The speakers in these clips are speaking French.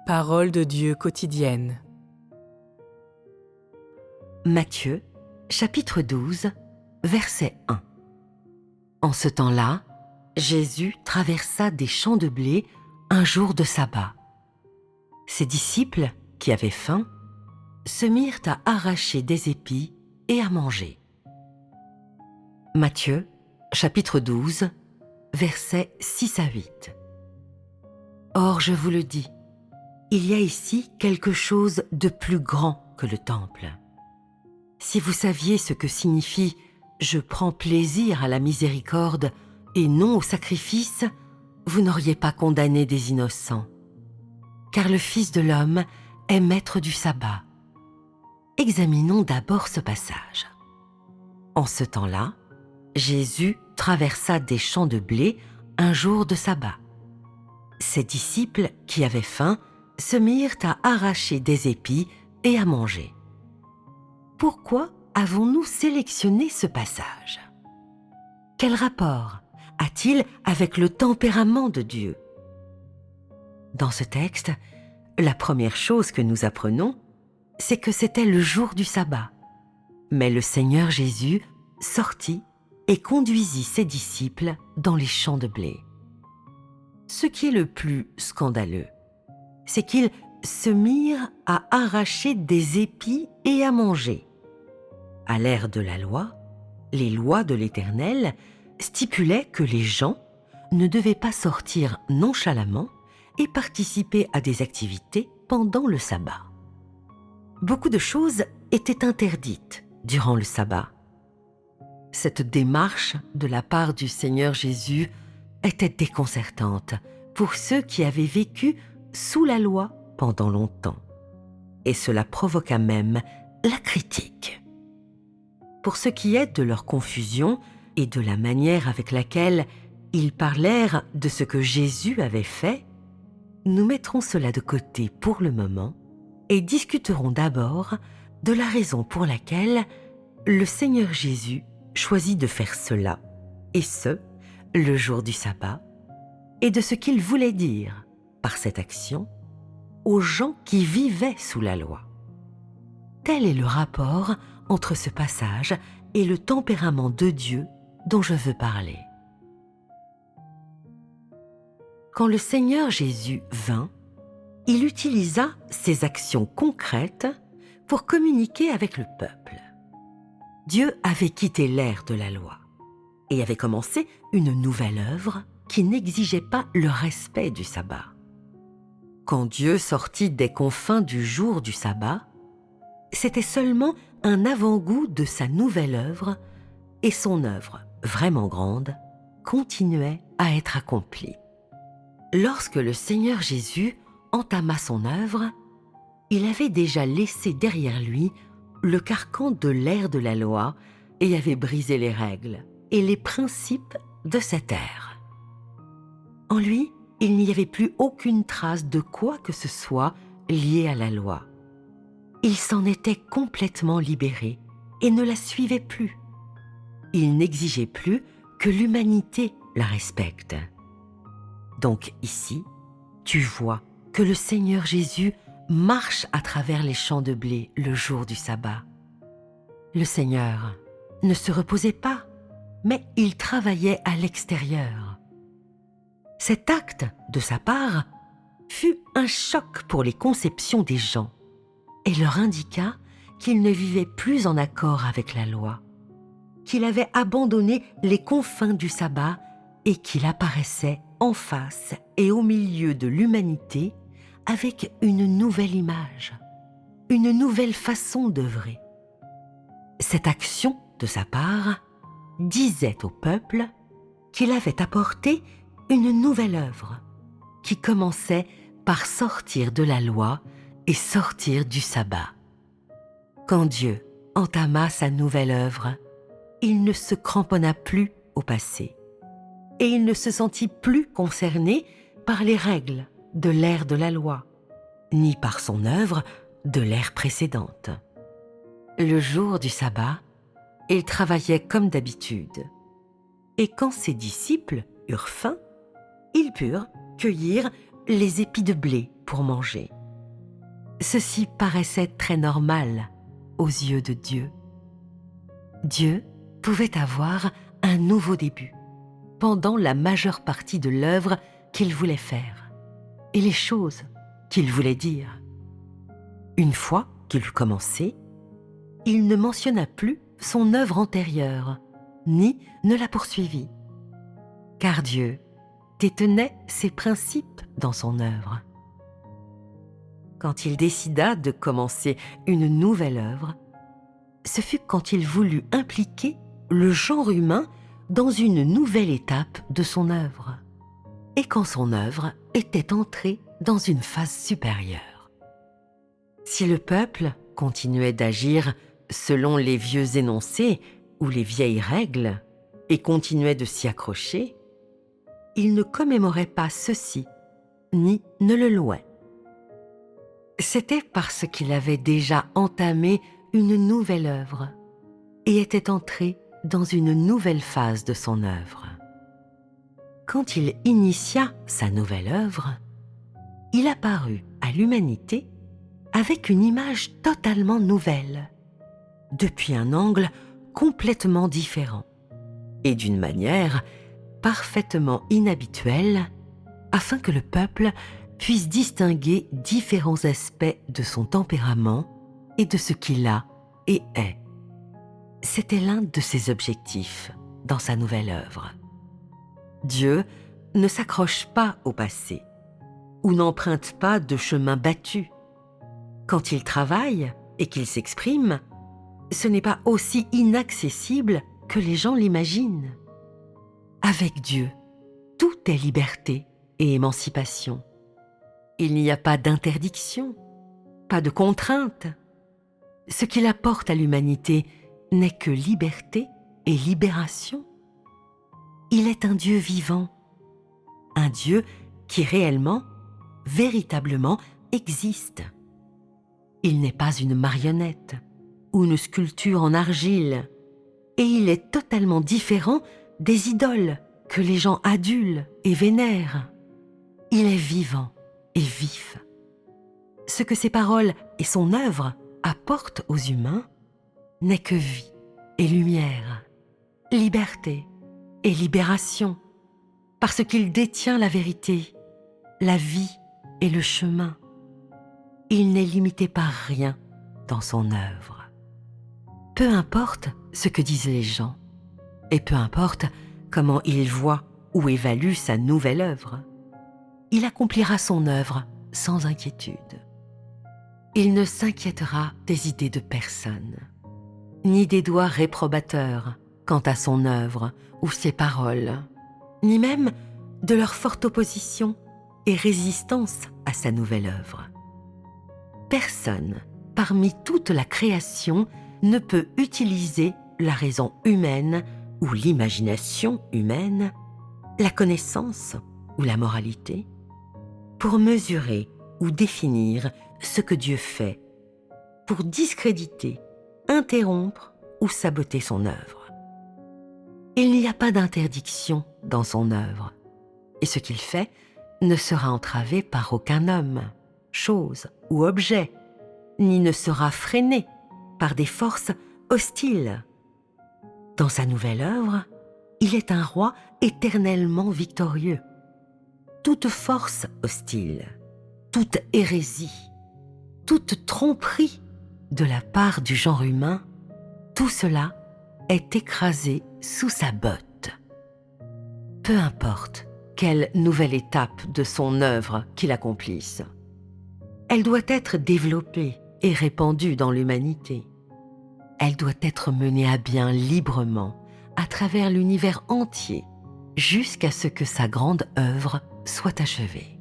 Parole de Dieu quotidienne. Matthieu, chapitre 12, verset 1. En ce temps-là, Jésus traversa des champs de blé un jour de sabbat. Ses disciples, qui avaient faim, se mirent à arracher des épis et à manger. Matthieu, chapitre 12, versets 6 à 8. Or, je vous le dis, il y a ici quelque chose de plus grand que le temple. Si vous saviez ce que signifie « je prends plaisir à la miséricorde et non au sacrifice », vous n'auriez pas condamné des innocents. Car le Fils de l'homme est maître du sabbat. Examinons d'abord ce passage. En ce temps-là, Jésus traversa des champs de blé un jour de sabbat. Ses disciples, qui avaient faim, se mirent à arracher des épis et à manger. Pourquoi avons-nous sélectionné ce passage? Quel rapport a-t-il avec le tempérament de Dieu? Dans ce texte, la première chose que nous apprenons, c'est que c'était le jour du sabbat. Mais le Seigneur Jésus sortit et conduisit ses disciples dans les champs de blé. Ce qui est le plus scandaleux, c'est qu'ils se mirent à arracher des épis et à manger. À l'ère de la loi, les lois de l'Éternel stipulaient que les gens ne devaient pas sortir nonchalamment et participer à des activités pendant le sabbat. Beaucoup de choses étaient interdites durant le sabbat. Cette démarche de la part du Seigneur Jésus était déconcertante pour ceux qui avaient vécu sous la loi pendant longtemps. Et cela provoqua même la critique. Pour ce qui est de leur confusion et de la manière avec laquelle ils parlèrent de ce que Jésus avait fait, nous mettrons cela de côté pour le moment et discuterons d'abord de la raison pour laquelle le Seigneur Jésus choisit de faire cela, et ce, le jour du sabbat, et de ce qu'il voulait dire par cette action aux gens qui vivaient sous la loi. Tel est le rapport entre ce passage et le tempérament de Dieu dont je veux parler. Quand le Seigneur Jésus vint, il utilisa ses actions concrètes pour communiquer avec le peuple. Dieu avait quitté l'ère de la loi et avait commencé une nouvelle œuvre qui n'exigeait pas le respect du sabbat. Quand Dieu sortit des confins du jour du sabbat, c'était seulement un avant-goût de sa nouvelle œuvre, et son œuvre, vraiment grande, continuait à être accomplie. Lorsque le Seigneur Jésus entama son œuvre, il avait déjà laissé derrière lui le carcan de l'ère de la loi et avait brisé les règles et les principes de cette ère. En lui, il n'y avait plus aucune trace de quoi que ce soit lié à la loi. Il s'en était complètement libéré et ne la suivait plus. Il n'exigeait plus que l'humanité la respecte. Donc ici, tu vois que le Seigneur Jésus marche à travers les champs de blé le jour du sabbat. Le Seigneur ne se reposait pas, mais il travaillait à l'extérieur. Cet acte de sa part fut un choc pour les conceptions des gens et leur indiqua qu'il ne vivait plus en accord avec la loi, qu'il avait abandonné les confins du sabbat et qu'il apparaissait en face et au milieu de l'humanité avec une nouvelle image, une nouvelle façon d'œuvrer. Cette action de sa part disait au peuple qu'il avait apporté une nouvelle œuvre qui commençait par sortir de la loi et sortir du sabbat. Quand Dieu entama sa nouvelle œuvre, il ne se cramponna plus au passé et il ne se sentit plus concerné par les règles de l'ère de la loi, ni par son œuvre de l'ère précédente. Le jour du sabbat, il travaillait comme d'habitude. Et quand ses disciples eurent faim, ils purent cueillir les épis de blé pour manger. Ceci paraissait très normal aux yeux de Dieu. Dieu pouvait avoir un nouveau début pendant la majeure partie de l'œuvre qu'il voulait faire et les choses qu'il voulait dire. Une fois qu'il eut commencé, il ne mentionna plus son œuvre antérieure, ni ne la poursuivit, car Dieu détenait ses principes dans son œuvre. Quand il décida de commencer une nouvelle œuvre, ce fut quand il voulut impliquer le genre humain dans une nouvelle étape de son œuvre, et quand son œuvre était entrée dans une phase supérieure. Si le peuple continuait d'agir selon les vieux énoncés ou les vieilles règles et continuait de s'y accrocher, il ne commémorait pas ceci, ni ne le louait. C'était parce qu'il avait déjà entamé une nouvelle œuvre et était entré dans une nouvelle phase de son œuvre. Quand il initia sa nouvelle œuvre, il apparut à l'humanité avec une image totalement nouvelle, depuis un angle complètement différent et d'une manière parfaitement inhabituelle, afin que le peuple puisse distinguer différents aspects de son tempérament et de ce qu'il a et est. C'était l'un de ses objectifs dans sa nouvelle œuvre. Dieu ne s'accroche pas au passé ou n'emprunte pas de chemin battu. Quand il travaille et qu'il s'exprime, ce n'est pas aussi inaccessible que les gens l'imaginent. Avec Dieu, tout est liberté et émancipation. Il n'y a pas d'interdiction, pas de contrainte. Ce qu'il apporte à l'humanité n'est que liberté et libération. Il est un Dieu vivant, un Dieu qui réellement, véritablement existe. Il n'est pas une marionnette ou une sculpture en argile, et il est totalement différent des idoles que les gens adulent et vénèrent. Il est vivant et vif. Ce que ses paroles et son œuvre apportent aux humains n'est que vie et lumière, liberté et libération, parce qu'il détient la vérité, la vie et le chemin. Il n'est limité par rien dans son œuvre. Peu importe ce que disent les gens, et peu importe comment il voit ou évalue sa nouvelle œuvre, il accomplira son œuvre sans inquiétude. Il ne s'inquiétera des idées de personne, ni des doigts réprobateurs quant à son œuvre ou ses paroles, ni même de leur forte opposition et résistance à sa nouvelle œuvre. Personne, parmi toute la création, ne peut utiliser la raison humaine ou l'imagination humaine, la connaissance ou la moralité, pour mesurer ou définir ce que Dieu fait, pour discréditer, interrompre ou saboter son œuvre. Il n'y a pas d'interdiction dans son œuvre, et ce qu'il fait ne sera entravé par aucun homme, chose ou objet, ni ne sera freiné par des forces hostiles. Dans sa nouvelle œuvre, il est un roi éternellement victorieux. Toute force hostile, toute hérésie, toute tromperie de la part du genre humain, tout cela est écrasé sous sa botte. Peu importe quelle nouvelle étape de son œuvre qu'il accomplisse, elle doit être développée et répandue dans l'humanité. Elle doit être menée à bien librement à travers l'univers entier jusqu'à ce que sa grande œuvre soit achevée.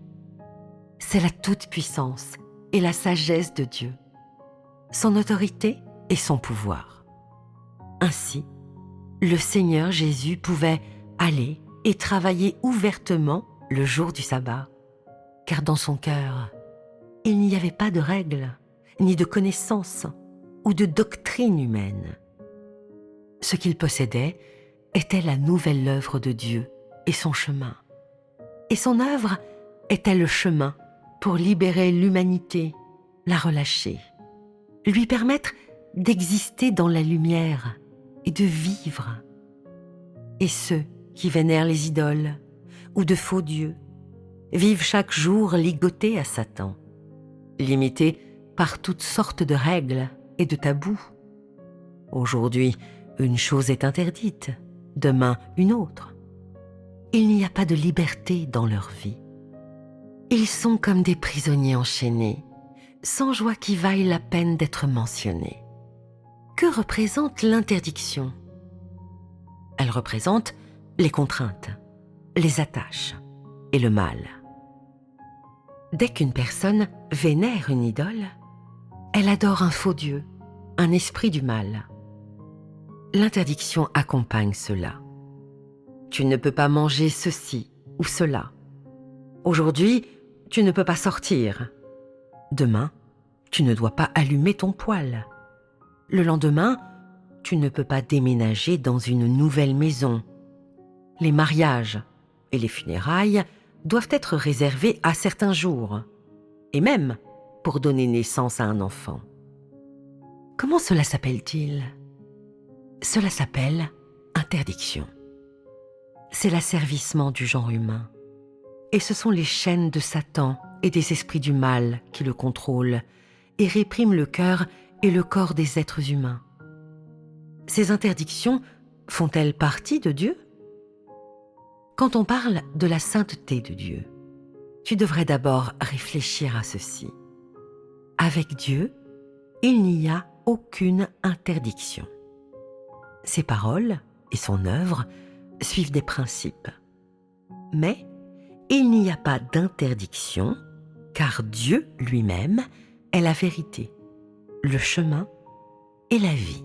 C'est la toute-puissance et la sagesse de Dieu, son autorité et son pouvoir. Ainsi, le Seigneur Jésus pouvait aller et travailler ouvertement le jour du sabbat, car dans son cœur, il n'y avait pas de règles, ni de connaissances ou de doctrine humaine. Ce qu'il possédait était la nouvelle œuvre de Dieu et son chemin. Et son œuvre était le chemin pour libérer l'humanité, la relâcher, lui permettre d'exister dans la lumière et de vivre. Et ceux qui vénèrent les idoles ou de faux dieux vivent chaque jour ligotés à Satan, limités par toutes sortes de règles et de tabous. Aujourd'hui, une chose est interdite, demain une autre. Il n'y a pas de liberté dans leur vie. Ils sont comme des prisonniers enchaînés, sans joie qui vaille la peine d'être mentionnée. Que représente l'interdiction? Elle représente les contraintes, les attaches et le mal. Dès qu'une personne vénère une idole, elle adore un faux dieu, un esprit du mal. L'interdiction accompagne cela. Tu ne peux pas manger ceci ou cela. Aujourd'hui, tu ne peux pas sortir. Demain, tu ne dois pas allumer ton poêle. Le lendemain, tu ne peux pas déménager dans une nouvelle maison. Les mariages et les funérailles doivent être réservés à certains jours, et même pour donner naissance à un enfant. Comment cela s'appelle-t-il? Cela s'appelle interdiction. C'est l'asservissement du genre humain. Et ce sont les chaînes de Satan et des esprits du mal qui le contrôlent et répriment le cœur et le corps des êtres humains. Ces interdictions font-elles partie de Dieu? Quand on parle de la sainteté de Dieu, tu devrais d'abord réfléchir à ceci. Avec Dieu, il n'y a aucune interdiction. Ses paroles et son œuvre suivent des principes. Mais il n'y a pas d'interdiction, car Dieu lui-même est la vérité, le chemin et la vie.